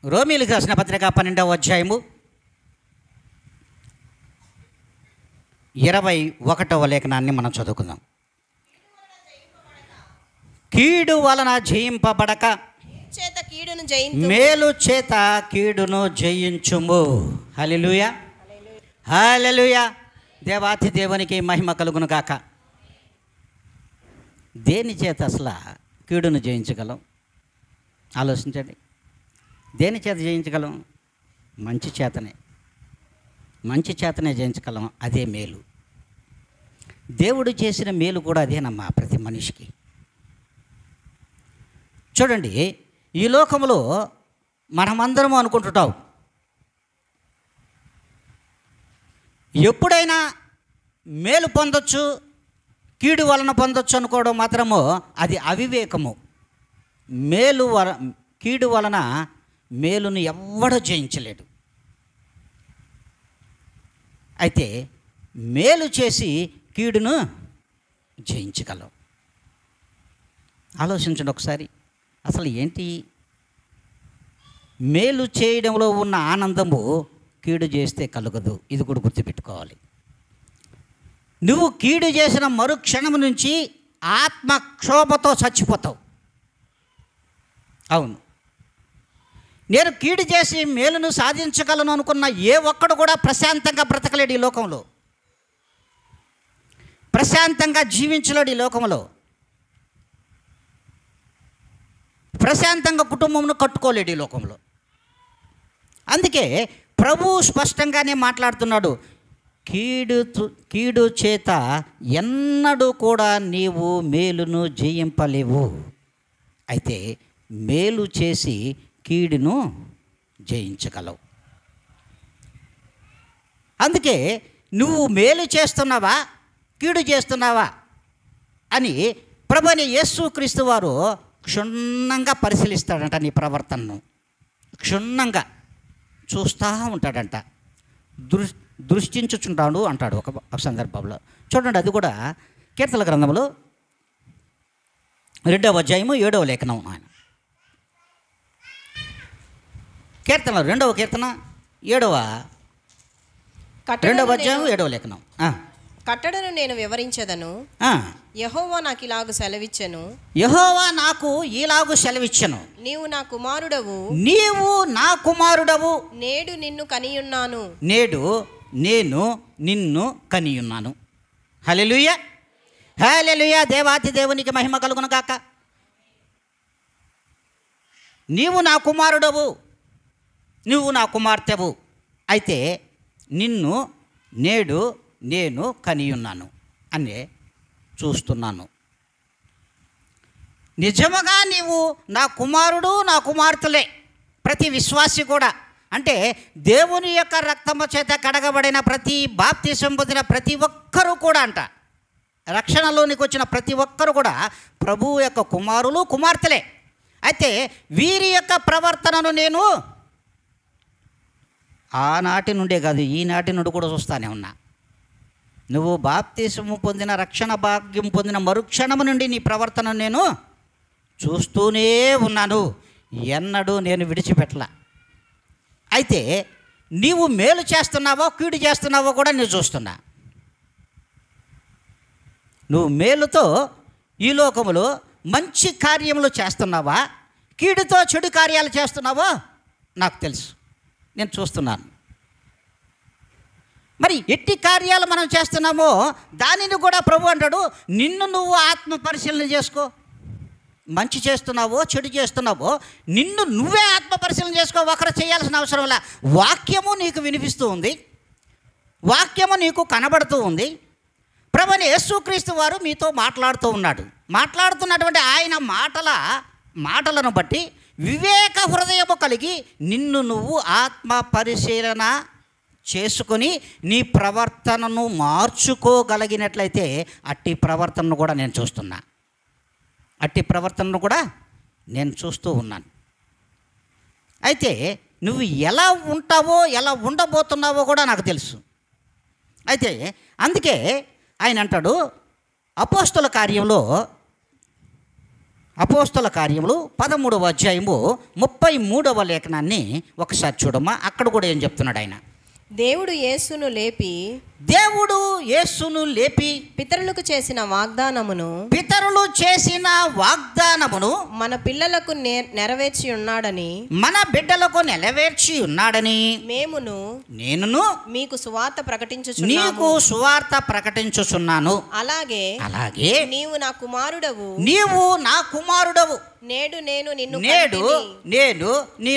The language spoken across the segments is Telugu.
రోమీయులకు రాసిన పత్రిక 12వ అధ్యాయము 21వ లేఖనాన్ని మనం చదువుకుందాం. కీడు వలన జయింపబడక మేలు చేత కీడును జయించుము. హల్లెలూయా, హల్లెలూయా. దేవాతి దేవునికి మహిమ కలుగును గాక. దేని చేత అసలు కీడును జయించగలం? ఆలోచించండి. దేని చేత జయించగలం? మంచి చేతనే, మంచి చేతనే జయించగలం. అదే మేలు. దేవుడు చేసిన మేలు కూడా అదేనమ్మా ప్రతి మనిషికి. చూడండి, ఈ లోకంలో మనమందరం అనుకుంటుంటాం, ఎప్పుడైనా మేలు పొందొచ్చు, కీడు వలన పొందొచ్చు అనుకోవడం మాత్రము అది అవివేకము. కీడు వలన మేలును ఎవ్వడూ జయించలేడు. అయితే మేలు చేసి కీడును జయించగలవు. ఆలోచించండి ఒకసారి. అసలు ఏంటి మేలు చేయడంలో ఉన్న ఆనందము కీడు చేస్తే కలుగదు. ఇది కూడా గుర్తుపెట్టుకోవాలి. నువ్వు కీడు చేసిన మరుక్షణం నుంచి ఆత్మక్షోభతో చచ్చిపోతావు. అవును, నేను కీడు చేసి మేలును సాధించగలను అనుకున్న ఏ ఒక్కడు కూడా ప్రశాంతంగా బ్రతకలేడు ఈ లోకంలో. ప్రశాంతంగా జీవించలేడు ఈ లోకంలో. ప్రశాంతంగా కుటుంబంను కట్టుకోలేడు ఈ లోకంలో. అందుకే ప్రభువు స్పష్టంగానే మాట్లాడుతున్నాడు, కీడు చేత ఎన్నడూ కూడా నీవు మేలును జయింపలేవు. అయితే మేలు చేసి కీడును జయించగలవు. అందుకే నువ్వు మేలు చేస్తున్నావా, కీడు చేస్తున్నావా అని ప్రభువైన యేసుక్రీస్తు వారు క్షుణ్ణంగా పరిశీలిస్తాడంట. నీ ప్రవర్తనను క్షుణ్ణంగా చూస్తూ ఉంటాడంట. దృష్టించుచుంటాడు అంటాడు ఒక సందర్భంలో. చూడండి, అది కూడా కీర్తనల గ్రంథంలో 2వ అధ్యాయము 7వ లేఖనం. ఆయన కీర్తన 2వ కీర్తన 2వ అధ్యాయం 7వ లేఖనం. కట్టడను నేను వివరించదను, యెహోవా నాకు ఇలాగు సెలవిచ్చెను. యెహోవా నాకు ఇలాగు సెలవిచ్చెను, నీవు నా కుమారుడవు, నీవు నా కుమారుడవు, నేడు నిన్ను కనియున్నాను, నేడు నేను నిన్ను కనియున్నాను. హల్లెలూయా, హల్లెలూయా. దేవాతి దేవునికి మహిమ కలుగును గాక. నీవు నా కుమారుడవు, నువ్వు నా కుమార్తెవు. అయితే నిన్ను నేడు నేను కనియున్నాను అనే చూస్తున్నాను. నిజముగా నీవు నా కుమారుడు, నా కుమార్తెలే. ప్రతి విశ్వాసి కూడా, అంటే దేవుని యొక్క రక్తము చేత కడగబడిన ప్రతి బాప్తిసం పొందిన ప్రతి ఒక్కరూ కూడా అంట, రక్షణలోనికి వచ్చిన ప్రతి ఒక్కరు కూడా ప్రభువు యొక్క కుమారులు, కుమార్తెలే. అయితే వీరి యొక్క ప్రవర్తనను నేను ఆనాటి నుండే కాదు, ఈనాటి నుండి కూడా చూస్తానే ఉన్నా. నువ్వు బాప్తిసము పొందిన, రక్షణ భాగ్యం పొందిన మరుక్షణము నుండి నీ ప్రవర్తనను నేను చూస్తూనే ఉన్నాను. ఎన్నడూ నేను విడిచిపెట్టలా. అయితే నీవు మేలు చేస్తున్నావో కీడు చేస్తున్నావో కూడా నేను చూస్తున్నా. నువ్వు మేలుతో ఈ లోకములో మంచి కార్యములు చేస్తున్నావా, కీడుతో చెడు కార్యాలు చేస్తున్నావో నాకు తెలుసు, నేను చూస్తున్నాను. మరి ఎట్టి కార్యాలు మనం చేస్తున్నామో దానిని కూడా ప్రభు అంటాడు, నిన్ను నువ్వు ఆత్మ పరిశీలన చేసుకో. మంచి చేస్తున్నావో చెడు చేస్తున్నావో నిన్ను నువ్వే ఆత్మ పరిశీలన చేసుకో. ఒకరు చేయాల్సిన అవసరం లే. వాక్యము నీకు వినిపిస్తూ ఉంది, వాక్యము నీకు కనబడుతూ ఉంది. ప్రభువైన యేసుక్రీస్తు వారు మీతో మాట్లాడుతూ ఉన్నాడు. మాట్లాడుతున్నటువంటి ఆయన మాటలను బట్టి వివేక హృదయము కలిగి నిన్ను నువ్వు ఆత్మ పరిశీలన చేసుకొని నీ ప్రవర్తనను మార్చుకోగలిగినట్లయితే అట్టి ప్రవర్తనను కూడా నేను చూస్తున్నా, అట్టి ప్రవర్తనను కూడా నేను చూస్తూ ఉన్నాను. అయితే నువ్వు ఎలా ఉంటావో ఎలా ఉండబోతున్నావో కూడా నాకు తెలుసు. అయితే అందుకే ఆయన అంటాడు అపోస్తల కార్యంలో అపోస్తల కార్యములు 13వ అధ్యాయము 33వ లేఖనాన్ని ఒకసారి చూడమ్మా. అక్కడ కూడా ఏం చెప్తున్నాడు ఆయన? దేవుడు యేసును లేపి పితరులకు చేసిన వాగ్దానమును మన పిల్లలకు నెరవేర్చి ఉన్నాడని నేనును మీకు సువార్త ప్రకటించుచున్నాను. అలాగే నీవు నా కుమారుడవు, నేడు నేను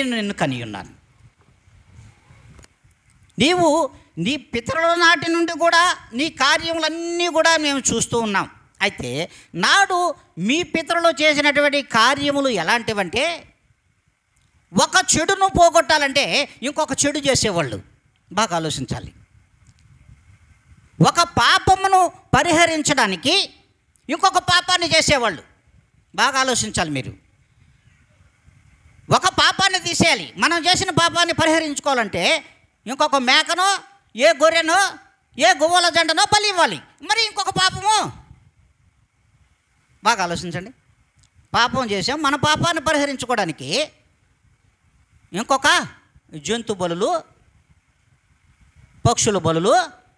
నిన్ను కనియున్నాను. నీవు నీ పితరుల నాటి నుండి కూడా నీ కార్యములన్నీ కూడా మేము చూస్తూ ఉన్నాం. అయితే నాడు మీ పితరులు చేసినటువంటి కార్యములు ఎలాంటివంటే, ఒక చెడును పోగొట్టాలంటే ఇంకొక చెడు చేసేవాళ్ళు. బాగా ఆలోచించాలి. ఒక పాపమును పరిహరించడానికి ఇంకొక పాపాన్ని చేసేవాళ్ళు. బాగా ఆలోచించాలి మీరు. ఒక పాపాన్ని తీసేయాలి, మనం చేసిన పాపాన్ని పరిహరించుకోవాలంటే ఇంకొక మేకనో, ఏ గొర్రెనో, ఏ గువ్వల జంటనో బలి ఇవ్వాలి. మరి ఇంకొక పాపము. బాగా ఆలోచించండి. పాపం చేసాం, మన పాపాన్ని పరిహరించుకోవడానికి ఇంకొక జంతు బలులు, పక్షుల బలులు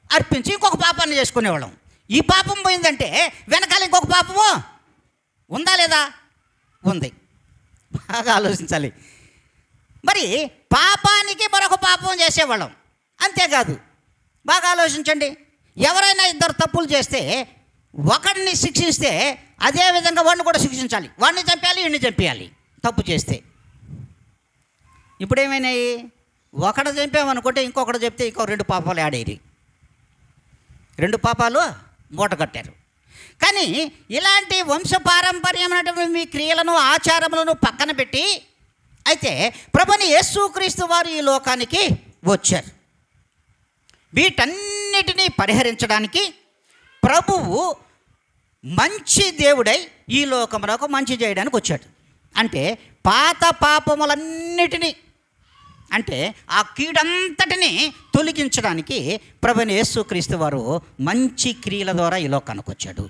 అర్పించి ఇంకొక పాపాన్ని చేసుకునేవాళ్ళం. ఈ పాపం పోయిందంటే వెనకాల ఇంకొక పాపము ఉందా లేదా? ఉంది. బాగా ఆలోచించాలి. మరి పాపానికి మరొక పాపం చేసేవాళ్ళం. అంతేకాదు, బాగా ఆలోచించండి. ఎవరైనా ఇద్దరు తప్పులు చేస్తే ఒకడిని శిక్షిస్తే అదేవిధంగా వాడిని కూడా శిక్షించాలి. వాడిని చంపేయాలి, వీడిని చంపేయాలి తప్పు చేస్తే. ఇప్పుడేమైనాయి? ఒకడు చంపామనుకుంటే ఇంకొకటి చెప్తే ఇంకో 2 పాపాలు ఆడేరి, 2 పాపాలు మూట కట్టారు. కానీ ఇలాంటి వంశపారంపర్యమైనటువంటి మీ క్రియలను, ఆచారములను పక్కన పెట్టి, అయితే ప్రభుని యేసుక్రీస్తు వారు ఈ లోకానికి వచ్చారు. వీటన్నిటినీ పరిహరించడానికి ప్రభువు మంచి దేవుడై ఈ లోకమునకు మంచి చేయడానికి వచ్చాడు. అంటే పాత పాపములన్నిటినీ, అంటే ఆ కీడంతటిని తొలగించడానికి ప్రభుని యేసుక్రీస్తు వారు మంచి క్రియల ద్వారా ఈ లోకానికి వచ్చాడు.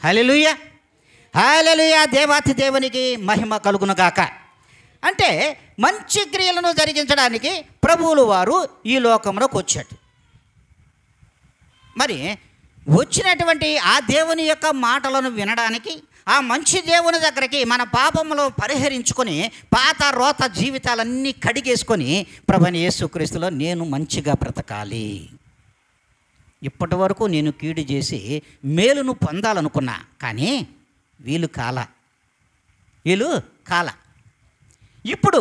హల్లెలూయా, హల్లెలూయా. దేవాతి దేవునికి మహిమ కలుగునుగాక. అంటే మంచి క్రియలను జరిగించడానికి ప్రభువులు వారు ఈ లోకంలోకి వచ్చాడు. మరి వచ్చినటువంటి ఆ దేవుని యొక్క మాటలను వినడానికి, ఆ మంచి దేవుని దగ్గరికి మన పాపములు పరిహరించుకొని పాత రోత జీవితాలన్నీ కడిగేసుకొని ప్రభుని యేసుక్రీస్తులో నేను మంచిగా బ్రతకాలి, ఇప్పటి వరకు నేను కీడు చేసి మేలును పొందాలనుకున్నా, కానీ వీలు కాల. ఇప్పుడు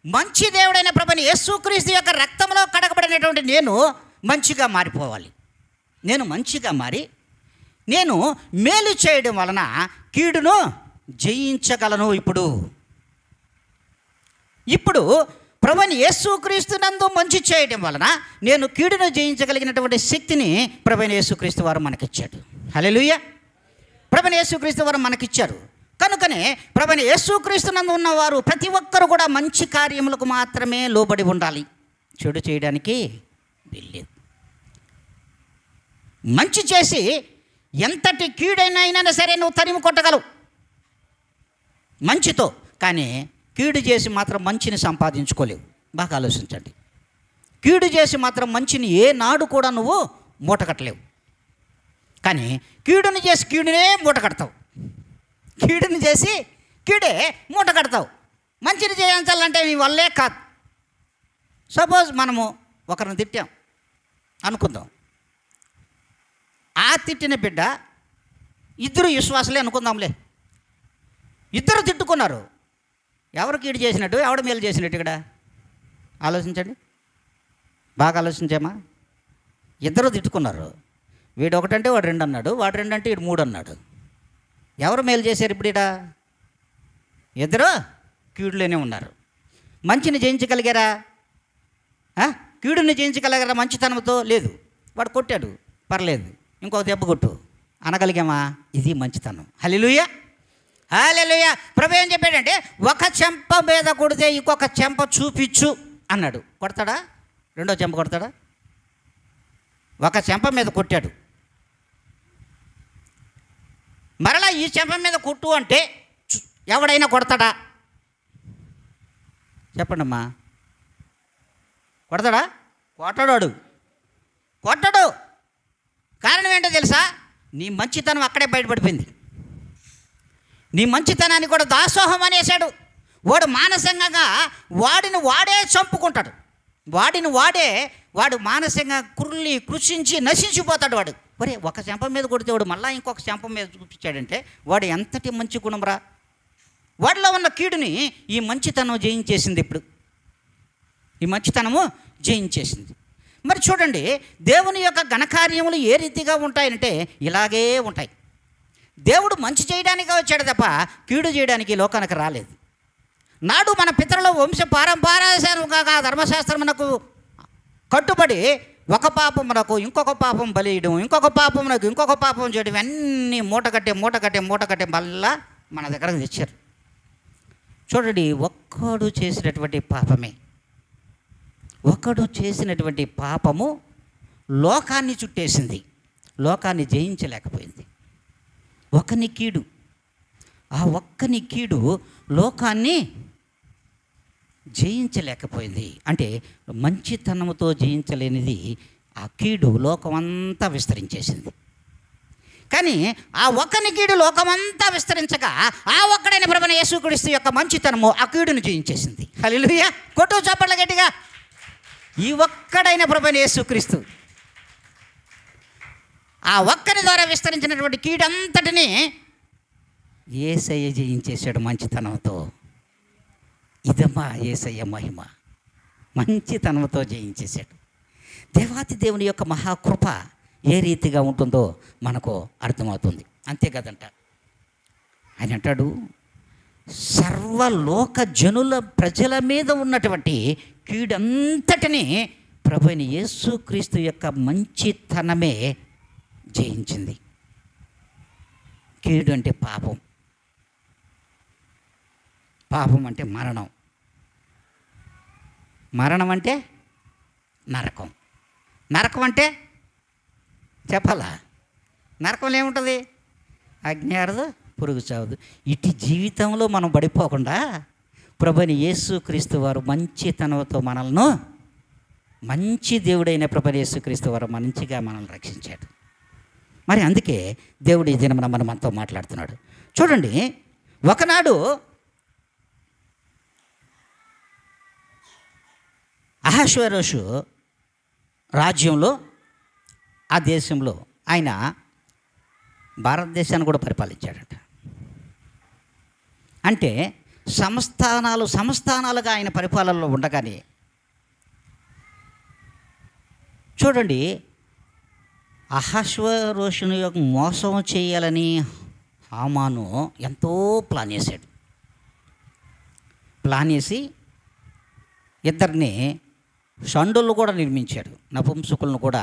మంచి దేవుడైన ప్రభుని యేసుక్రీస్తు యొక్క రక్తంలో కడగబడినటువంటి నేను మంచిగా మారిపోవాలి. నేను మంచిగా మారి నేను మేలు చేయడం వలన కీడును జయించగలను. ఇప్పుడు ప్రభుని యేసుక్రీస్తు నందు మంచి చేయడం వలన నేను కీడును జయించగలిగినటువంటి శక్తిని ప్రభుని యేసుక్రీస్తు వారు మనకిచ్చాడు. హల్లెలూయా. ప్రభుని యేసుక్రీస్తు వారు మనకిచ్చారు. కనుకనే ప్రభుని యేసుక్రీస్తు నందు ఉన్నవారు ప్రతి ఒక్కరు కూడా మంచి కార్యములకు మాత్రమే లోబడి ఉండాలి, చెడు చేయడానికి వీల్లేదు. మంచి చేసి ఎంతటి కీడైనా సరే నువ్వు తరిమి కొట్టగలవు మంచితో, కానీ కీడు చేసి మాత్రం మంచిని సంపాదించుకోలేవు. బాగా ఆలోచించండి. కీడు చేసి మాత్రం మంచిని ఏ నాడు కూడా నువ్వు మూటకట్టలేవు. కానీ కీడుని చేసి కీడునే మూటకడతావు, కీడుని చేసి కీడే మూట కడతావు. మంచిని చేయించాలంటే నీ వల్లే కాదు. సపోజ్ మనము ఒకరిని తిట్టాం అనుకుందాం, ఆ తిట్టిన బిడ్డ ఇద్దరు విశ్వాసులే అనుకుందాంలే, ఇద్దరు తిట్టుకున్నారు. ఎవరు కీడు చేసినట్టు, ఎవడు మేలు చేసినట్టు? ఇక్కడ ఆలోచించండి, బాగా ఆలోచించామా? ఇద్దరు తిట్టుకున్నారు. వీడు ఒకటంటే వాడు 2 అన్నాడు, వాడు 2 అంటే వీడు 3 అన్నాడు. ఎవరు మేలు చేశారు? ఇప్పుడు ఇట ఇద్దరు కీడులోనే ఉన్నారు. మంచిని జయించగలిగారా? కీడుని జయించగలిగారా మంచితనంతో? లేదు. వాడు కొట్టాడు, పర్లేదు, ఇంకొక దెబ్బ కొట్టు అనగలిగామా? ఇది మంచితనం. హల్లెలూయా, హల్లెలూయా. ప్రభు ఏం చెప్పాడంటే, ఒక చెంప మీద కొడితే ఇంకొక చెంప చూపించు అన్నాడు. కొడతాడా? రెండో చెంప కొడతాడా? ఒక చెంప మీద కొట్టాడు, మరలా ఈ చెంప మీద కొట్టు అంటే ఎవడైనా కొడతాడా? చెప్పండమ్మా, కొడతాడా? కొట్టడాడు, కొట్టడు. కారణం ఏంటో తెలుసా? నీ మంచితనం అక్కడే బయటపడిపోయింది. నీ మంచితనాన్ని కూడా దాసోహం అనేసాడు. వాడు మానసికంగా వాడిని వాడే చంపుకుంటాడు. వాడు మానసికంగా కృషించి నశించిపోతాడు. వాడు ఒరే ఒక చెంప మీద కొడితే వాడు మళ్ళీ ఇంకొక చెంప మీద చూపించాడంటే వాడు ఎంతటి మంచి గుణంరా. వాడిలో ఉన్న కీడుని ఈ మంచితనం జయించేసింది. ఇప్పుడు ఈ మంచితనము జయించేసింది. మరి చూడండి, దేవుని యొక్క ఘనకార్యములు ఏ రీతిగా ఉంటాయంటే ఇలాగే ఉంటాయి. దేవుడు మంచి చేయడానికే వచ్చాడు తప్ప కీడు చేయడానికి ఈ లోకానికి రాలేదు. నాడు మన పితరుల వంశ పారంపర్యంగా ధర్మశాస్త్రమునకు కట్టుబడి ఒక పాపమునకు ఇంకొక పాపం బలియడం, ఇంకొక పాపమునకు ఇంకొక పాపం చేయడం, అన్నీ మూటకట్టి మళ్ళా మన దగ్గరకు తెచ్చారు. చూడండి, ఒక్కడు చేసినటువంటి పాపము లోకాన్ని చుట్టేసింది, లోకాన్ని జయించలేకపోయింది. ఆ ఒక్కని కీడు లోకాన్ని జయించలేకపోయింది. అంటే మంచితనముతో జయించలేనిది ఆ కీడు లోకమంతా విస్తరించేసింది. కానీ ఆ ఒక్కని కీడు లోకమంతా విస్తరించగా ఆ ఒక్కడైన ప్రభువైన యేసుక్రీస్తు యొక్క మంచితనము ఆ కీడును జయించేసింది. హల్లెలూయా! కొట్టు చప్పట్ల గట్టిగా. ఈ ఒక్కడైన ప్రభువైన యేసుక్రీస్తు ఆ ఒక్కరి ద్వారా విస్తరించినటువంటి కీడంతటిని యేసయ్య జయించేశాడు మంచితనంతో. ఇదమ్మా యేసయ్య మహిమ, మంచితనంతో జయించేశాడు. దేవాతి దేవుని యొక్క మహాకృప ఏ రీతిగా ఉంటుందో మనకు అర్థమవుతుంది. అంతే కదంట, ఆయన అంటాడు, సర్వలోక ప్రజల మీద ఉన్నటువంటి కీడంతటిని ప్రభువైన యేసుక్రీస్తు యొక్క మంచితనమే జయించింది. కీడు అంటే పాపం అంటే మరణం అంటే నరకం అంటే చెప్పాలా? నరకంలో ఏముంటుంది? అగ్ని ఆరదు, పురుగు చావదు. ఇటు జీవితంలో మనం పడిపోకుండా ప్రభువైన యేసుక్రీస్తు వారు మంచితనంతో మనల్ని, మంచి దేవుడైన ప్రభువైన యేసుక్రీస్తు వారు మంచిగా మనల్ని రక్షించాడు. మరి అందుకే దేవుడు ఈ దినమున మనతో మాట్లాడుతున్నాడు. చూడండి, ఒకనాడు అహష్వేరోషు రాజ్యంలో, ఆ దేశంలో ఆయన భారతదేశాన్ని కూడా పరిపాలించాడట. అంటే సంస్థానాలుగా ఆయన పరిపాలనలో ఉండగానే చూడండి, అహష్వేరోషుని యొక్క మోసం చేయాలని హామాను ఎంతో ప్లాన్ చేసి ఇద్దరిని షండులను కూడా నిర్మించాడు. నపుంసకులను కూడా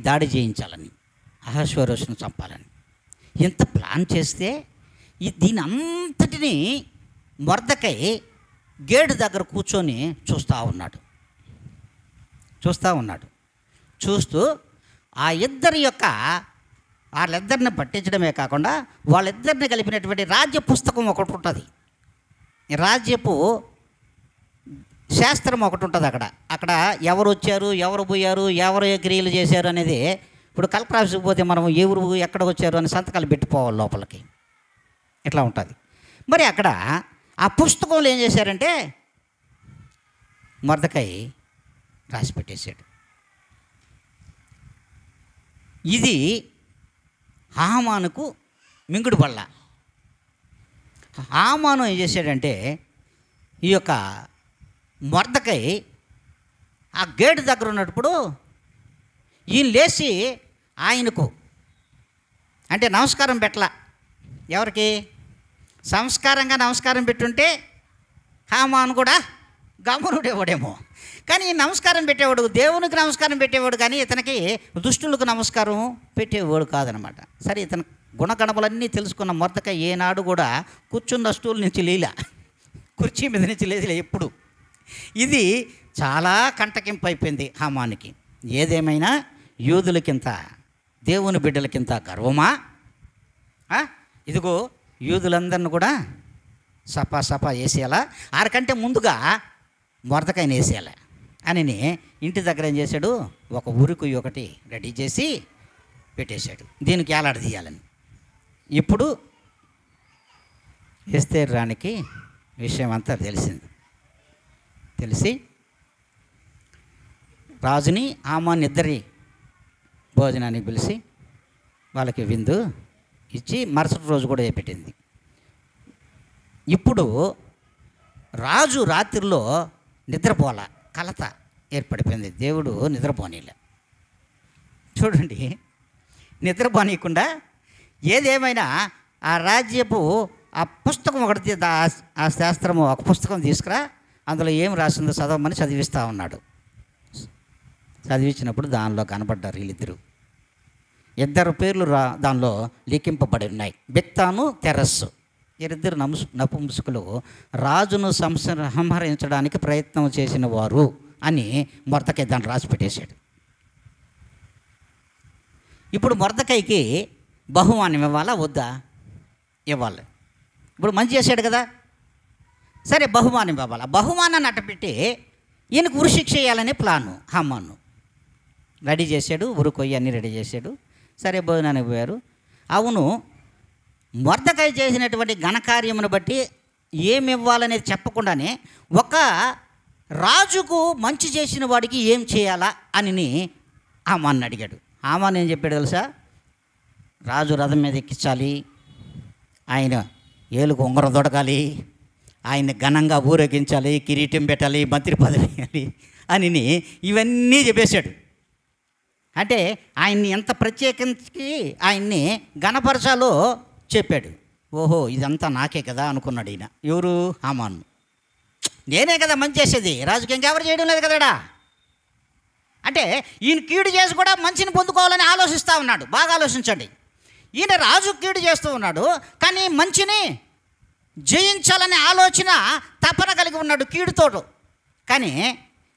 దాడి చేయించాలని, అహష్వేరోషును చంపాలని. ఇంత ప్లాన్ చేస్తే దీని అంతటిని మొర్దెకై గేటు దగ్గర కూర్చొని చూస్తూ ఉన్నాడు. చూస్తూ వాళ్ళిద్దరిని పట్టించడమే కాకుండా వాళ్ళిద్దరిని కలిపినటువంటి రాజ్య పుస్తకం ఒకటి ఉంటుంది, రాజ్యపు శాస్త్రం ఒకటి ఉంటుంది. అక్కడ ఎవరు వచ్చారు, ఎవరు పోయారు, ఎవరు ఏ క్రియలు చేశారు అనేది. ఇప్పుడు కలెక్టర్ ఆఫీస్కి పోతే మనం ఎవరు ఎక్కడ వచ్చారు అని సంతకాలు పెట్టిపోవాలి లోపలికి, ఇట్లా ఉంటుంది. మరి అక్కడ ఆ పుస్తకంలో ఏం చేశారంటే మొర్దెకై రాసి పెట్టేశాడు. ఇది హామానుకు మింగుడు పళ్ళ. హామాను ఏం చేశాడంటే, ఈ యొక్క మొర్దెకై ఆ గేటు దగ్గర ఉన్నప్పుడు ఈయన లేచి ఆయనకు అంటే నమస్కారం పెట్టలా. ఎవరికి? సంస్కారంగా నమస్కారం పెట్టుంటే హామాను కూడా గమనుడేవాడేమో. కానీ నమస్కారం పెట్టేవాడు, దేవునికి నమస్కారం పెట్టేవాడు, కానీ ఇతనికి దుష్టులకు నమస్కారం పెట్టేవాడు కాదనమాట. సరే, ఇతని గుణగణములన్నీ తెలుసుకున్న మొర్దెకై ఏనాడు కూడా కూర్చున్న స్టూల్ నుంచి లేలా, కుర్చీ మీద నుంచి లేదులే ఎప్పుడు. ఇది చాలా కంటకింపు అయిపోయింది హామానికి. ఏదేమైనా యూదులకింత, దేవుని బిడ్డలకింత గర్వమా? ఇదిగో యూదులందరిని కూడా సపా వేసేయాలా, ఆరకంటే ముందుగా మొర్దకాయని వేసేయాలి అని ఇంటి దగ్గర ఏం చేశాడు, ఒక ఉరికి ఒకటి రెడీ చేసి పెట్టేశాడు, దీనికి ఏలాడదీయాలని. ఇప్పుడు ఎస్తేరు రాణికి విషయం అంతా తెలిసి రాజుని హామాను ఇద్దరి భోజనానికి పిలిచి వాళ్ళకి విందు ఇచ్చి మరుసటి రోజు కూడా పెట్టింది. ఇప్పుడు రాజు రాత్రిలో నిద్రపోల, కలత ఏర్పడిపోయింది. దేవుడు నిద్రపోనీలే. చూడండి, నిద్రపోనీయకుండా ఏదేమైనా ఆ రాజ్యపు ఆ పుస్తకం ఒకటి, ఆ శాస్త్రము ఒక పుస్తకం తీసుకురా, అందులో ఏం రాసిందో చదవమని చదివిస్తూ ఉన్నాడు. చదివించినప్పుడు దానిలో కనబడ్డారు వీళ్ళిద్దరు. ఇద్దరు పేర్లు దానిలో లిఖింపబడి ఉన్నాయి, బిక్తాను తెరస్సు. వీరిద్దరు నపుంసకులు రాజును సంహరించడానికి ప్రయత్నం చేసిన వారు అని మొర్దెకై దాన్ని రాసి పెట్టేశాడు. ఇప్పుడు మొర్దెకైకి బహుమానం ఇవ్వాలా వద్దా? ఇవ్వాలి. ఇప్పుడు మంచి చేశాడు కదా, సరే బహుమానం ఇవ్వాలి. బహుమానాన్ని అట్టపెట్టి ఈయనకు ఉరిశిక్ష చేయాలనే ప్లాను హామాను రెడీ చేశాడు. ఉరుకొయ్యి అన్నీ రెడీ చేశాడు. సరే భోజనానికి పోయారు. అవును, మొర్దెకై చేసినటువంటి ఘనకార్యమును బట్టి ఏమి ఇవ్వాలనేది చెప్పకుండానే ఒక రాజుకు మంచి చేసిన వాడికి ఏం చేయాలా అని హామాను అడిగాడు. హామాను ఏం చెప్పాడు తెలుసా? రాజు రథం మీద ఎక్కించాలి, ఆయన ఏలుకు ఉంగరం దొడకాలి, ఆయన ఘనంగా ఊరేగించాలి, కిరీటం పెట్టాలి, మంత్రి పదవి ఇవ్వాలి అని ఇవన్నీ చెప్పేశాడు. అంటే ఆయన్ని ఎంత ప్రత్యేకించి ఆయన్ని ఘనపరచాలో చెప్పాడు. ఓహో, ఇదంతా నాకే కదా అనుకున్నాడు ఈయన. ఎవరు? హామాను. నేనే కదా మంచి చేసేది, రాజుకి ఇంకెవరు చేయడం లేదు కదా. అంటే ఈయన కీడు చేసి కూడా మంచిని పొందుకోవాలని ఆలోచిస్తూ ఉన్నాడు. బాగా ఆలోచించండి. ఈయన రాజు కీడు చేస్తూ ఉన్నాడు, కానీ మంచిని జయించాలనే ఆలోచన తపన కలిగి ఉన్నాడు కీడుతోడు. కానీ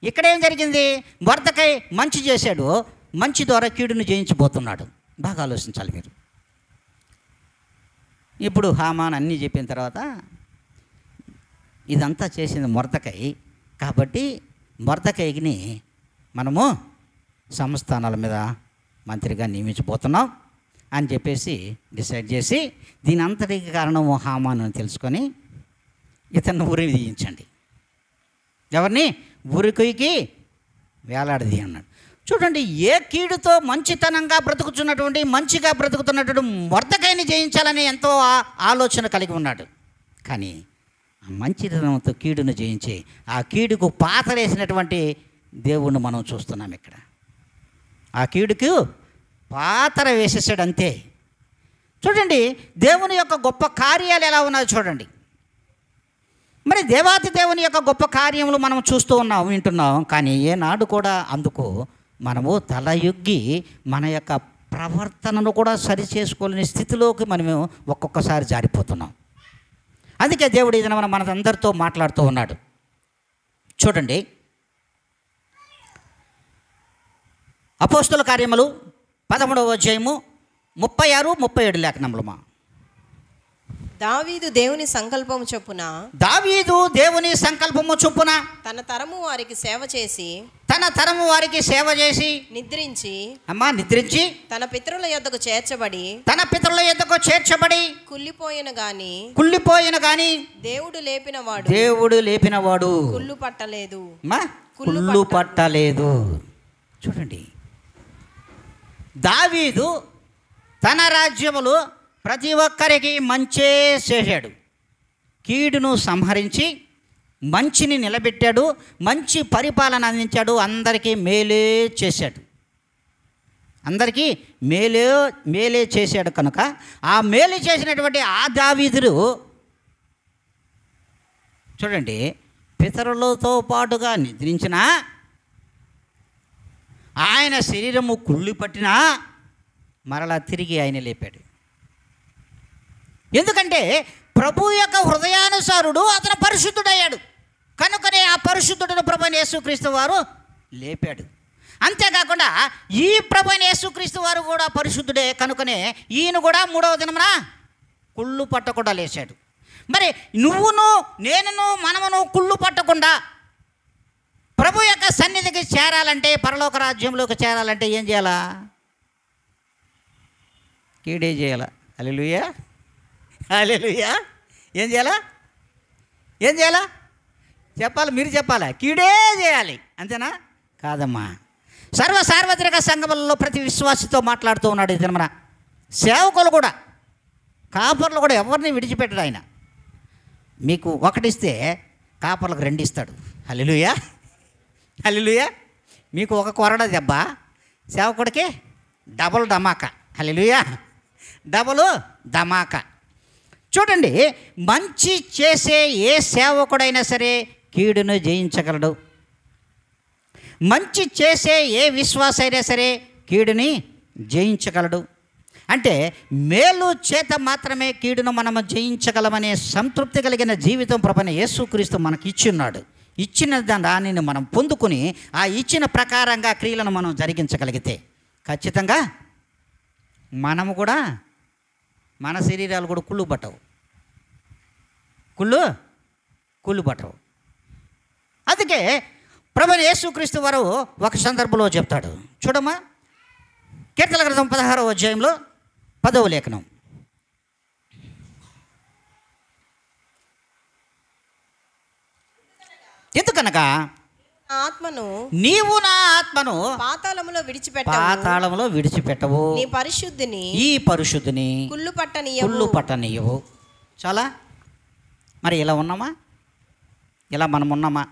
ఇక్కడేం జరిగింది? మొర్దెకై మంచి చేశాడు, మంచి ద్వారా కీడును జయించబోతున్నాడు. బాగా ఆలోచించాలి మీరు. ఇప్పుడు హామాను అన్నీ చెప్పిన తర్వాత ఇదంతా చేసింది మొర్దెకై కాబట్టి మొర్దెకైని మనము సంస్థానాల మీద మంత్రిగా నియమించబోతున్నాం అని చెప్పేసి డిసైడ్ చేసి దీని అంతటికి కారణము హామాను అని తెలుసుకొని ఇతన్ని ఉరి తీయించండి. ఎవరిని? ఉరికొయ్యికి వేలాడది అన్నాడు. చూడండి, ఏ కీడుతో మంచితనంగా బ్రతుకుతున్నటువంటి, మంచిగా బ్రతుకుతున్నటువంటి మొర్దెకైని జయించాలని ఎంతో ఆలోచన కలిగి ఉన్నాడు. కానీ ఆ మంచితనంతో కీడును జయించి ఆ కీడుకు పాతరేసినటువంటి దేవుణ్ణి మనం చూస్తున్నాం ఇక్కడ. ఆ కీడుకు పాతర వేసేసాడు అంతే. చూడండి, దేవుని యొక్క గొప్ప కార్యాలు ఎలా ఉన్నాయో చూడండి. మరి దేవాతి దేవుని యొక్క గొప్ప కార్యములు మనం చూస్తూ ఉన్నాం, వింటున్నాం. కానీ ఏనాడు కూడా అందుకు మనము తలయొగ్గి మన యొక్క ప్రవర్తనను కూడా సరి చేసుకోలేని స్థితిలోకి మనము ఒక్కొక్కసారి జారిపోతున్నాం. అందుకే దేవుడు ఇది మనందరితో మాట్లాడుతూ ఉన్నాడు. చూడండి, అపోస్తుల కార్యములు 13వ అధ్యాయము 36-37 లేఖనములమా. దావీదు దేవుని సంకల్పము చొప్పున తన తరము వారికి సేవ చేసి నిద్రించి తన పితరుల యొద్దకు చేర్చబడి కుళ్ళిపోయిన గాని దేవుడు లేపినవాడు కుళ్ళు పట్టలేదు. చూడండి, దావీదు తన రాజ్యములు ప్రతి ఒక్కరికి మంచే చేశాడు. కీడును సంహరించి మంచిని నిలబెట్టాడు, మంచి పరిపాలన అందించాడు, అందరికీ మేలే చేశాడు. అందరికీ మేలే చేశాడు. కనుక ఆ మేలు చేసినటువంటి ఆ దావీదుడు చూడండి, పితరులతో పాటుగా నిద్రించిన ఆయన శరీరము కుళ్ళి పట్టినా మరలా తిరిగి ఆయన లేపాడు. ఎందుకంటే ప్రభు యొక్క హృదయానుసారుడు, అతను పరిశుద్ధుడయ్యాడు. కనుకనే ఆ పరిశుద్ధుడు ప్రభువైన యేసుక్రీస్తు వారు లేపాడు. అంతేకాకుండా ఈ ప్రభువైన యేసుక్రీస్తు వారు కూడా పరిశుద్ధుడే. కనుకనే ఈయన కూడా 3వ దినమున కుళ్ళు పట్టకుండా లేచాడు. మరి నువ్వును నేనును మనమును కుళ్ళు పట్టకుండా ప్రభు యొక్క సన్నిధికి చేరాలంటే, పరలోక రాజ్యంలోకి చేరాలంటే ఏం చేయాలా? కీడే చేయాలా? హల్లెలూయా, హల్లెలూయా. ఏం చేయాలా? ఏం చేయాలా? చెప్పాలి, మీరు చెప్పాలా? కీడే చేయాలి, అంతేనా? కాదమ్మా. సార్వత్రిక సంఘములలో ప్రతి విశ్వాసితో మాట్లాడుతూ ఉన్నాడు. ఇది మన సేవకులు కూడా, కాపర్లు కూడా ఎవరిని విడిచిపెట్టడు ఆయన. మీకు ఒకటిస్తే కాపర్లకు 2 ఇస్తాడు. హల్లెలూయా, హల్లెలూయా. మీకు ఒక కొరడ దెబ్బ, సేవకుడికి డబుల్ ధమాకా. హల్లెలూయా, డబుల్ ధమాకా. చూడండి, మంచి చేసే ఏ సేవకుడైనా సరే కీడును జయించగలడు. మంచి చేసే ఏ విశ్వాస అయినా సరే కీడుని జయించగలడు. అంటే మేలు చేత మాత్రమే కీడును మనము జయించగలమనే సంతృప్తి కలిగిన జీవితం ప్రభువైన యేసుక్రీస్తు మనకి ఇచ్చున్నాడు. ఇచ్చిన దానిని మనం పొందుకుని ఆ ఇచ్చిన ప్రకారంగా క్రియలను మనం జరిగించగలిగితే ఖచ్చితంగా మనము కూడా, మన శరీరాలు కూడా కుళ్ళు పట్టవు, కుళ్ళు పట్టవు. అందుకే ప్రభువైన యేసుక్రీస్తు వారు ఒక సందర్భంలో చెప్తాడు. చూడమ్మా, కీర్తనల గ్రంథం 16వ అధ్యాయంలో 10వ లేఖనం. ఎందుకనగా నీవు నా ఆత్మను పాతాళములో విడిచిపెట్టవు, నీ పరిశుద్ధిని ఈ పరిశుద్ధిని కుళ్ళు పట్టనీయవు. చాలా. మరి ఇలా ఉన్నామా? ఇలా మనం ఉన్నామా?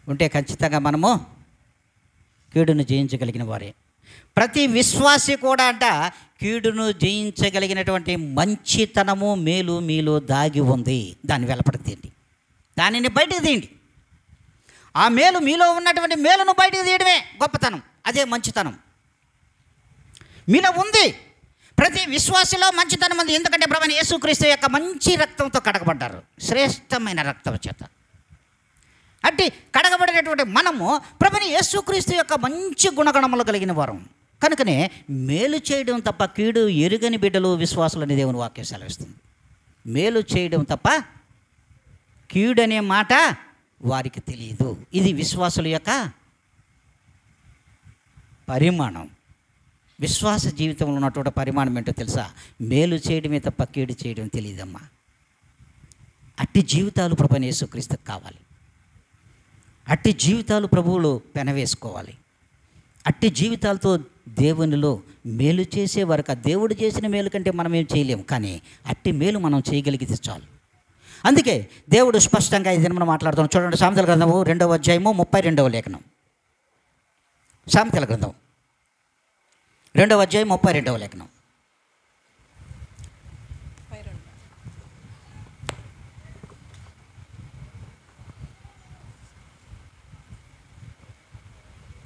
ఉంటే ఖచ్చితంగా మనము కీడును జయించగలిగిన వారే. ప్రతి విశ్వాసి కూడా అంట కీడును జయించగలిగినటువంటి మంచితనము, మేలు మీలో దాగి ఉంది. దాన్ని వెలపడతీయండి, దానిని బయటకు తీయండి. ఆ మేలు, మీలో ఉన్నటువంటి మేలును బయటకు తీయడమే గొప్పతనం, అదే మంచితనం మీలో ఉంది. ప్రతి విశ్వాసిలో మంచితనం ఉంది. ఎందుకంటే ప్రభువైన యేసుక్రీస్తు యొక్క మంచి రక్తంతో కడగబడ్డారు, శ్రేష్టమైన రక్తం చేత. అట్టి కడగబడినటువంటి మనము ప్రభువైన యేసుక్రీస్తు యొక్క మంచి గుణగణములు కలిగిన వారం. కనుకనే మేలు చేయడం తప్ప కీడు ఎరుగని బిడ్డలు విశ్వాసులని దేవుని వాక్యం సెలవిస్తుంది. మేలు చేయడం తప్ప కీడనే మాట వారికి తెలియదు. ఇది విశ్వాసుల యొక్క పరిమాణం. విశ్వాస జీవితంలో ఉన్నటువంటి పరిమాణం ఏంటో తెలుసా? మేలు చేయడమే తప్ప కీడు చేయడం తెలియదమ్మా. అట్టి జీవితాలు ప్రభువైన యేసుక్రీస్తుకు కావాలి. అట్టి జీవితాలు ప్రభువులు పెనవేసుకోవాలి. అట్టి జీవితాలతో దేవునిలో మేలు చేసే వరకు, ఆ దేవుడు చేసిన మేలు కంటే మనం ఏం చేయలేము, కానీ అట్టి మేలు మనం చేయగలిగితే చాలు. అందుకే దేవుడు స్పష్టంగా ఈ దినమున మాట్లాడుతున్నాం. చూడండి, సామెతల గ్రంథము 2వ అధ్యాయము 32వ లేఖనం. సామెతల గ్రంథం 2వ అధ్యాయం 32వ లేఖనం.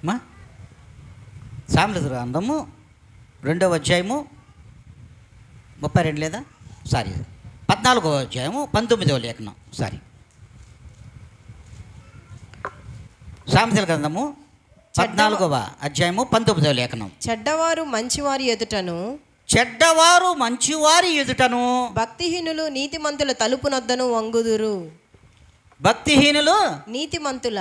మా సామెతల గ్రంథము 2వ అధ్యాయము 32 లేదా 14వ అధ్యాయము 19వ లేఖనం. సామెతల గ్రంథము 14వ అధ్యాయము 19వ లేఖనం. చెడ్డవారు మంచివారి ఎదుటను భక్తిహీనులు నీతిమంతుల తలుపునొద్దను వంగుదురు. భక్తిహీనులు నీతిమంతుల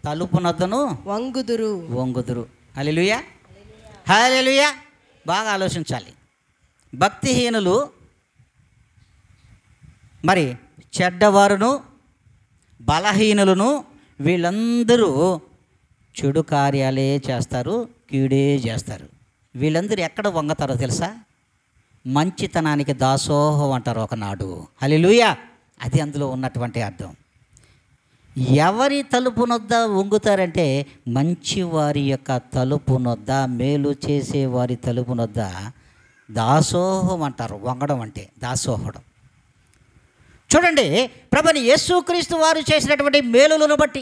తలుపునొద్దను వంగుదురు. హల్లెలూయా, హల్లెలూయా. బాగా ఆలోచించాలి. భక్తిహీనులు, మరి చెడ్డవారును, బలహీనులను, వీళ్ళందరూ చెడు కార్యాలే చేస్తారు, కీడే చేస్తారు. వీళ్ళందరూ ఎక్కడ వంగతారో తెలుసా? మంచితనానికి దాసోహం అంటారు ఒకనాడు. హల్లెలూయా. అది అందులో ఉన్నటువంటి అర్థం. ఎవరి తలుపునొద్ద వంగుతారంటే మంచివారి యొక్క తలుపునొద్ద, మేలు చేసే వారి తలుపునొద్ద దాసోహం అంటారు. వంగడం అంటే దాసోహడం. చూడండి, ప్రభువైన యేసుక్రీస్తు వారు చేసినటువంటి మేలులను బట్టి,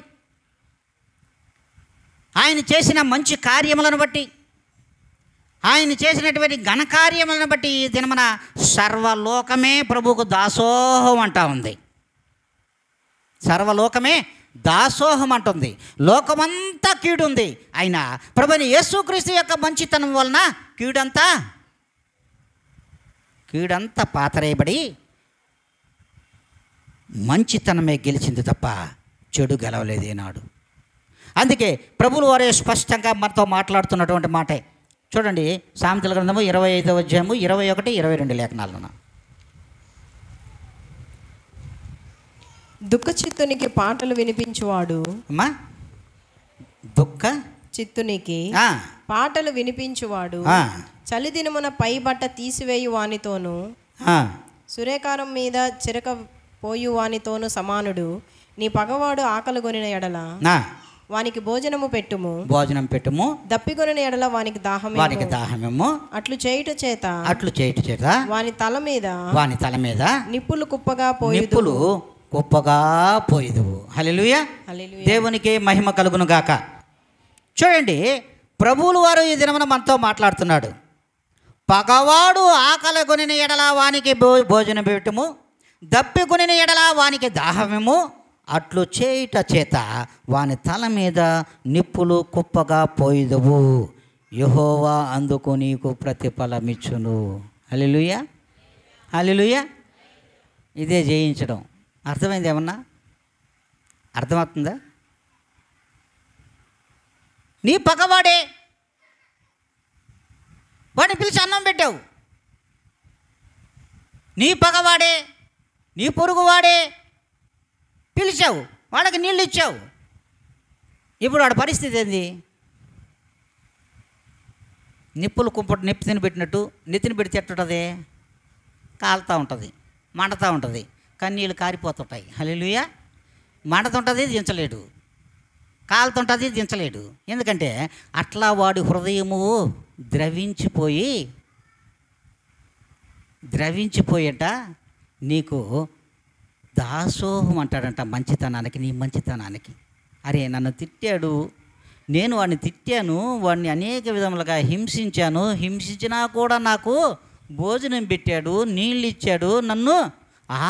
ఆయన చేసిన మంచి కార్యములను బట్టి, ఆయన చేసినటువంటి ఘనకార్యములను బట్టి ఈ దినమున సర్వలోకమే ప్రభువుకు దాసోహం అంటా ఉంది. సర్వలోకమే దాసోహం అంటుంది. లోకమంతా కీడుంది, అయినా ప్రభువైన యేసుక్రీస్తు యొక్క మంచితనం వలన కీడంతా పాతరేయబడి మంచితనమే గెలిచింది తప్ప చెడు గెలవలేదు ఈనాడు. అందుకే ప్రభువుల వారే స్పష్టంగా మనతో మాట్లాడుతున్నటువంటి మాటే. చూడండి, సామెతల గ్రంథము 25వ అధ్యాయము 21, 22 లేఖనాలను. దుఃఖ చిత్తునికి పాటలు వినిపించువాడు, అమ్మా దుఃఖ చిత్తునికి పాటలు వినిపించువాడు చలిదినమున పై బట్ట తీసివేయు వానితోను సురేకారం మీద చిరక పోయు వానితోను సమానుడు. నీ పగవాడు ఆకలిగొనిన ఎడల వానికి భోజనం పెట్టుము, దప్పిగొనిన ఎడల వానికి దాహమేమో. అట్లు చేయుట చేత వాని తల మీద నిప్పులు కుప్పగా పోయేదు. హల్లెలూయా, దేవునికి మహిమ కలుగును గాక. చూడండి, ప్రభువుల వారు ఈ దినమున మనతో మాట్లాడుతున్నాడు. పగవాడు ఆకలి కొనిన ఎడల వానికి భోజనం పెట్టుము, దప్పి కొనిన ఎడల వానికి దాహమేమో. అట్లు చేయుట చేత వాని తల మీద నిప్పులు కుప్పగా పోయిదువు, యెహోవా అందుకు నీకు ప్రతిఫలమిచ్చును. హల్లెలూయా, హల్లెలూయా. ఇదే జయించడం. అర్థమైంది? ఏమన్నా అర్థమవుతుందా? నీ పగవాడే, వాడిని పిలిచి అన్నం పెట్టావు. నీ పగవాడే, నీ పొరుగువాడే పిలిచావు, వాళ్ళకి నీళ్ళు ఇచ్చావు. ఇప్పుడు వాడి పరిస్థితి ఏంది? నెత్తిని పెట్టినట్టు నెత్తిని పెడితే ఎట్టుంటుంది? కాలుతూ ఉంటుంది, మండుతూ ఉంటుంది, కన్నీళ్ళు కారిపోతుంటాయి. హల్లెలూయా. మండుతుంటుంది, దించలేడు, కాలుతుంటుంది, దించలేడు. ఎందుకంటే అట్లా వాడి హృదయము ద్రవించిపోయేట నీకు దాసోహం అంటాడంట మంచితనానికి, నీ మంచితనానికి. అరే నన్ను తిట్టాడు, నేను వాడిని తిట్టాను, వాడిని అనేక విధములుగా హింసించినా కూడా నాకు భోజనం పెట్టాడు, నీళ్ళు ఇచ్చాడు, నన్ను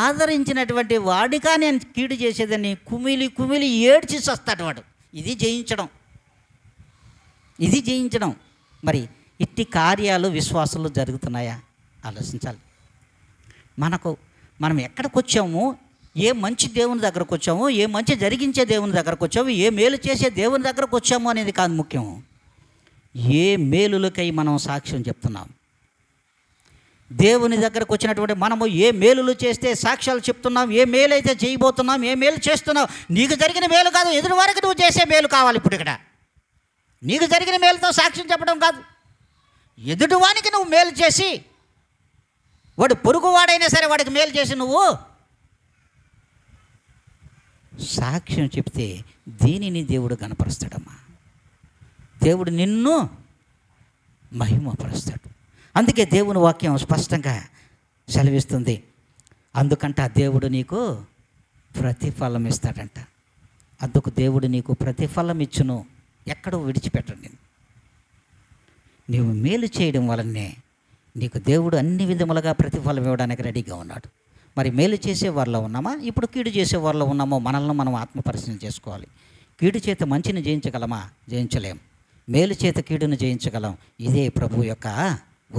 ఆదరించినటువంటి వాడిగా నేను కీడు చేసేదని కుమిలి ఏడ్చి చస్తాడు వాడు. ఇది జయించడం. మరి ఇట్టి కార్యాలు విశ్వాసంలో జరుగుతున్నాయా? ఆలోచించాలి. మనం ఎక్కడికి వచ్చాము, ఏ మంచి దేవుని దగ్గరకు వచ్చాము, ఏ మంచి జరిగించే దేవుని దగ్గరకు వచ్చాము, ఏ మేలు చేసే దేవుని దగ్గరకు వచ్చాము అనేది కాదు ముఖ్యం. ఏ మేలులకై మనం సాక్ష్యం చెప్తున్నాం. దేవుని దగ్గరకు వచ్చినటువంటి మనము ఏ మేలులు చేస్తే సాక్ష్యాలు చెప్తున్నాం, ఏ మేలు అయితే చేయబోతున్నాం, ఏ మేలు చేస్తున్నావు. నీకు జరిగిన మేలు కాదు, ఎదుటి వారికి నువ్వు చేసే మేలు కావాలి. ఇప్పుడు ఇక్కడ నీకు జరిగిన మేలుతో సాక్ష్యం చెప్పడం కాదు, ఎదుటివానికి నువ్వు మేలు చేసి, వాడు పొరుగువాడైనా సరే వాడికి మేలు చేసి నువ్వు సాక్ష్యం చెప్తే దీనిని దేవుడు కనపరుస్తాడమ్మా. దేవుడు నిన్ను మహిమపరుస్తాడు. అందుకే దేవుని వాక్యం స్పష్టంగా సెలవిస్తుంది. అందుకంట దేవుడు నీకు ప్రతిఫలం ఇస్తాడంట. అందుకు దేవుడు నీకు ప్రతిఫలం ఇచ్చును, ఎక్కడో విడిచిపెట్టండి. నీవు మేలు చేయడం వలనే నీకు దేవుడు అన్ని విధములుగా ప్రతిఫలం ఇవ్వడానికి రెడీగా ఉన్నాడు. మరి మేలు చేసే వారిలో ఉన్నామా, ఇప్పుడు కీడు చేసే వారిలో ఉన్నామో? మనల్ని మనం ఆత్మపరిశీలన చేసుకోవాలి. కీడు చేత మంచిని జయించగలమా? జయించలేం. మేలు చేత కీడును జయించగలం. ఇదే ప్రభు యొక్క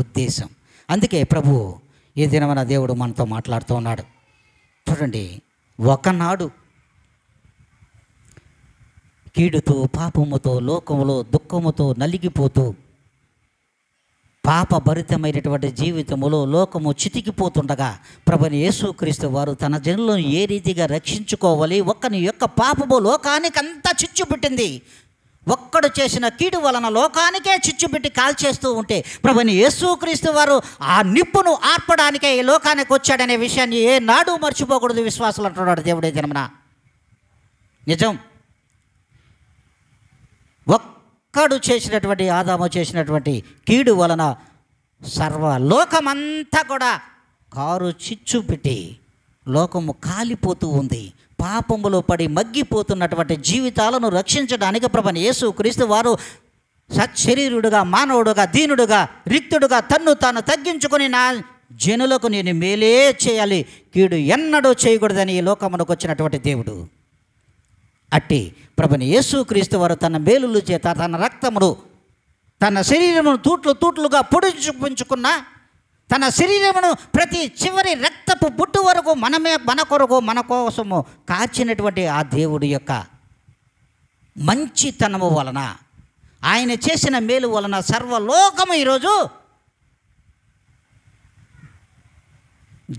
ఉద్దేశం. అందుకే ప్రభు ఈ దినమున దేవుడు మనతో మాట్లాడుతూ ఉన్నాడు. చూడండి, ఒకనాడు కీడుతో, పాపముతో, లోకములో దుఃఖముతో నలిగిపోతూ, పాపభరితమైనటువంటి జీవితములో లోకము చితికిపోతుండగా ప్రభువైన యేసుక్రీస్తు వారు తన జనులను ఏ రీతిగా రక్షించుకోవాలి, ఒక్కని యొక్క పాపము లోకానికి అంతా చిచ్చుపెట్టింది. ఒక్కడు చేసిన కీడు వలన లోకానికే చిచ్చుపెట్టి కాల్చేస్తూ ఉంటే ప్రభువైన యేసుక్రీస్తు వారు ఆ నిప్పును ఆర్పడానికే ఈ లోకానికి వచ్చాడనే విషయాన్ని ఏనాడు మర్చిపోకూడదు విశ్వాసులు అంటున్నాడు దేవుడే దినమున. నిజం. ఒక్కడు చేసినటువంటి, ఆదాము చేసినటువంటి కీడు వలన సర్వలోకమంతా కూడా కారు చిచ్చు పెట్టి లోకము కాలిపోతూ ఉంది. పాపములో పడి మగ్గిపోతున్నటువంటి జీవితాలను రక్షించడానికి ప్రభువైన యేసుక్రీస్తు వారు సచ్చరీరుడుగా, మానవుడుగా, దీనుడుగా, రిక్తుడుగా తన్ను తాను తగ్గించుకొని నా జనులకు నేను మేలే చేయాలి, కీడు ఎన్నడూ చేయకూడదని ఈ లోకమునకు వచ్చినటువంటి దేవుడు. అట్టి ప్రభుని యేసుక్రీస్తు వారు తన మేలుల చేత తన రక్తమును తన శరీరమును తూట్లుగా పొడిచుకున్న తన శరీరమును ప్రతి చివరి రక్తపు బుట్టు వరకు మన కొరకు మన కోసము కాచినటువంటి ఆ దేవుడి యొక్క మంచితనము వలన, ఆయన చేసిన మేలు వలన సర్వలోకము ఈరోజు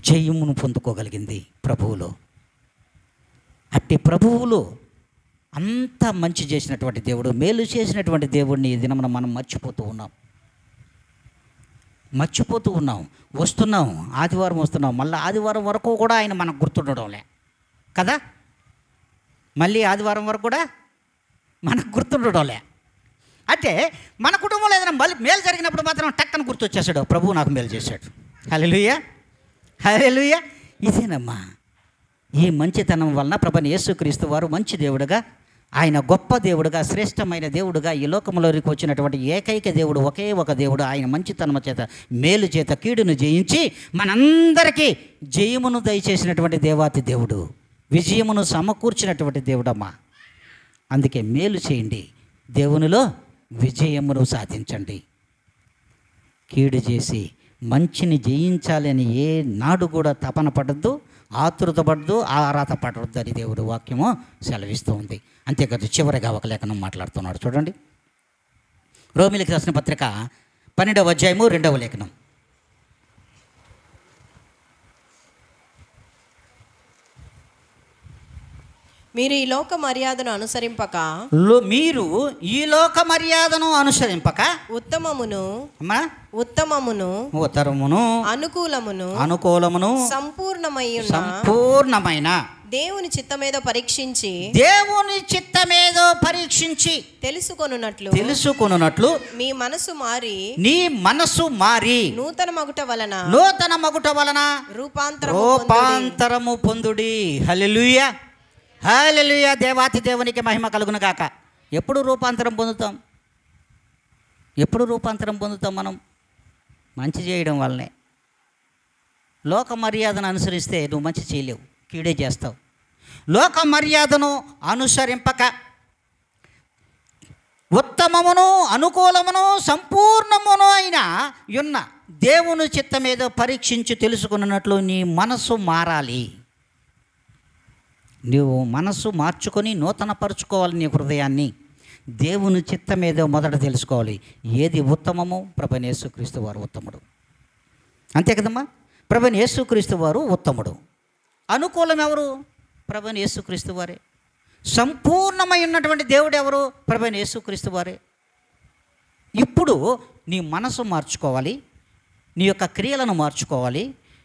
జయమును పొందుకోగలిగింది ప్రభువులో. అట్టి ప్రభువులు అంత మంచి చేసినటువంటి దేవుడు, మేలు చేసినటువంటి దేవుడిని ఈ దినమున మనం మర్చిపోతూ ఉన్నాం. వస్తున్నాం, ఆదివారం వస్తున్నాం, మళ్ళీ ఆదివారం వరకు కూడా ఆయన మనకు గుర్తుండడంలే కదా. మళ్ళీ ఆదివారం వరకు కూడా మనకు గుర్తుండడంలే. అంటే మన కుటుంబంలో ఏదైనా మేలు జరిగినప్పుడు మాత్రం టక్కన గుర్తొచ్చేసాడు, ప్రభువు నాకు మేలు చేశాడు. హల్లెలూయా, హల్లెలూయా. ఇదేనమ్మా ఈ మంచితనం వలన ప్రభుని యేసుక్రీస్తు వారు మంచి దేవుడుగా, ఆయన గొప్ప దేవుడుగా, శ్రేష్టమైన దేవుడుగా, ఈ లోకంలోకి వచ్చినటువంటి ఏకైక దేవుడు, ఒకే ఒక దేవుడు. ఆయన మంచితనం చేత, మేలు చేత కీడును జయించి మనందరికీ జయమును దయచేసినటువంటి దేవాతి దేవుడు, విజయమును సమకూర్చినటువంటి దేవుడమ్మా. అందుకే మేలు చేయండి, దేవునిలో విజయమును సాధించండి. కీడు చేసి మంచిని జయించాలని ఏ నాడు కూడా తపన పడద్దు, ఆతృత పడద్దు, ఆరాత పడద్దు అని దేవుడు వాక్యము సెలవిస్తూ ఉంది. అంతేకాదు చివరిగా ఒక లేఖనం మాట్లాడుతున్నాడు చూడండి. రోమీయులకు రాసిన పత్రిక 12వ అధ్యాయము 2వ లేఖనం. మీరు ఈ లోక మర్యాదను అనుసరింపక ఉత్తమమును అనుకూలమును సంపూర్ణమైన దేవుని చిత్తమేదో పరీక్షించి తెలుసుకొనున్నట్లు మీ మనసు మారి నూతన మగుట వలన రూపాంతరము పొందుడి. హల్లెలూయా, హల్లెలూయా. దేవాతి దేవునికి మహిమ కలుగును గాక. ఎప్పుడు రూపాంతరం పొందుతాం మనం? మంచి చేయడం వల్లనే. లోక మర్యాదను అనుసరిస్తే నువ్వు మంచి చేయలేవు, కీడే చేస్తావు. లోక మర్యాదను అనుసరింపక ఉత్తమమును అనుకూలమును సంపూర్ణమును అయిన ఉన్న దేవుని చిత్తమేదో పరీక్షించి తెలుసుకున్నట్లు నీ మనసు మారాలి. నువ్వు మనసు మార్చుకొని నూతనపరుచుకోవాలి నీ హృదయాన్ని. దేవుని చిత్తమేదో మొదట తెలుసుకోవాలి. ఏది ఉత్తమము? ప్రభువైన యేసుక్రీస్తు వారు ఉత్తముడు. అంతే కదమ్మా, ప్రభువైన యేసుక్రీస్తు వారు ఉత్తముడు. అనుకూలం ఎవరు? ప్రభువైన యేసుక్రీస్తు వారే. సంపూర్ణమై ఉన్నటువంటి దేవుడు ఎవరు? ప్రభువైన యేసుక్రీస్తు వారే. ఇప్పుడు నీ మనసు మార్చుకోవాలి, నీ యొక్క క్రియలను మార్చుకోవాలి,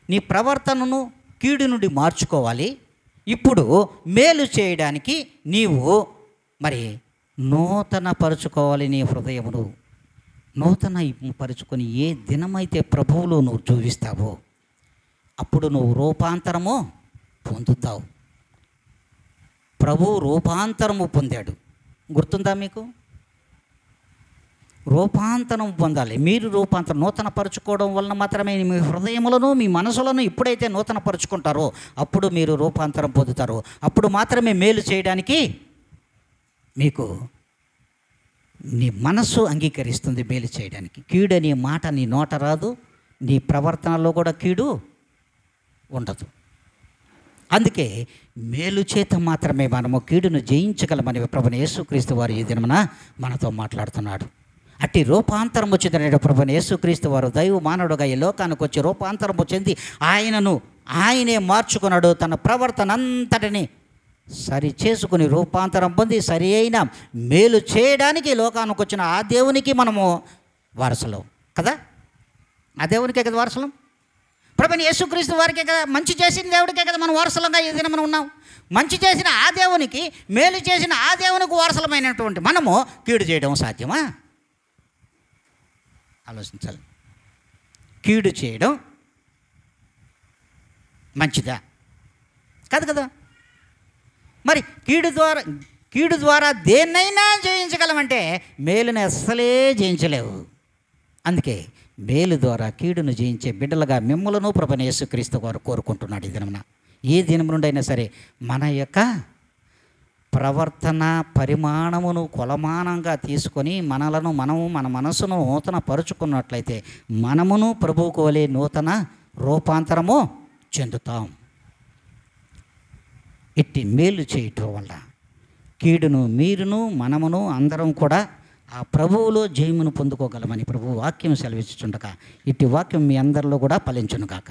నీ ప్రవర్తనను కీడు నుండి మార్చుకోవాలి. ఇప్పుడు మేలు చేయడానికి నీవు మరి నూతన పరుచుకోవాలి. నీ హృదయమును నూతన పరుచుకొని ఏ దినమైతే ప్రభువులో నువ్వు చూపిస్తావో అప్పుడు నువ్వు రూపాంతరము పొందుతావు. ప్రభువు రూపాంతరము పొందాడు, గుర్తుందా మీకు? రూపాంతరం పొందాలి. మీరు నూతన పరుచుకోవడం వలన మాత్రమే మీ హృదయములను, మీ మనసులను ఎప్పుడైతే నూతన పరుచుకుంటారో అప్పుడు మీరు రూపాంతరం పొందుతారు. అప్పుడు మాత్రమే మేలు చేయడానికి మీకు నీ మనస్సు అంగీకరిస్తుంది మేలు చేయడానికి. కీడు అనే మాట నీ నోట రాదు, నీ ప్రవర్తనలో కూడా కీడు ఉండదు. అందుకే మేలు చేత మాత్రమే మనము కీడును జయించగలమని ప్రభువైన యేసుక్రీస్తు వారు ఈ దినమున మనతో మాట్లాడుతున్నాడు. అట్టి రూపాంతరం వచ్చిందనే ప్రభువైన యేసుక్రీస్తు వారు దైవ మానవుడుగా ఈ లోకానికి వచ్చి రూపాంతరము చెంది ఆయనే మార్చుకున్నాడు. తన ప్రవర్తన అంతటిని సరి చేసుకుని రూపాంతరం పొంది సరి అయిన మేలు చేయడానికి లోకానికి వచ్చిన ఆ దేవునికి మనము వారసులం కదా. ఆ దేవునికే కదా వారసులం. ప్రభువైన యేసుక్రీస్తు వారికే కదా, మంచి చేసిన దేవుడికే కదా మనం వారసులంగా ఈ దినం మనం ఉన్నాం. మంచి చేసిన ఆ దేవునికి, మేలు చేసిన ఆ దేవునికి వారసులమైనటువంటి మనము కీడు చేయడం సాధ్యమా? ఆలోచించాలి. కీడు చేయడం మంచిదా? కాదు కదా. మరి కీడు ద్వారా దేన్నైనా జయించగలమంటే మేలుని అస్సలే జయించలేవు. అందుకే మేలు ద్వారా కీడును జయించే బిడ్డలుగా మిమ్మలను ప్రభువైన యేసుక్రీస్తు వారు కోరుకుంటున్నాడు. ఈ దినమున ఏ దినం నుండి అయినా సరే మన యొక్క ప్రవర్తన పరిమాణమును కొలమానంగా తీసుకొని మనము మన మనసును నూతన పరుచుకున్నట్లయితే మనమును ప్రభువుకు వలె నూతన రూపాంతరము చెందుతాం. ఇట్టి మేలు చేయటం వల్ల కీడును మీరును మనమును అందరం కూడా ఆ ప్రభువులో జయమును పొందుకోగలమని ప్రభువు వాక్యం సెలవిస్తుండగా ఇట్టి వాక్యం మీ అందరిలో కూడా ఫలించును గాక.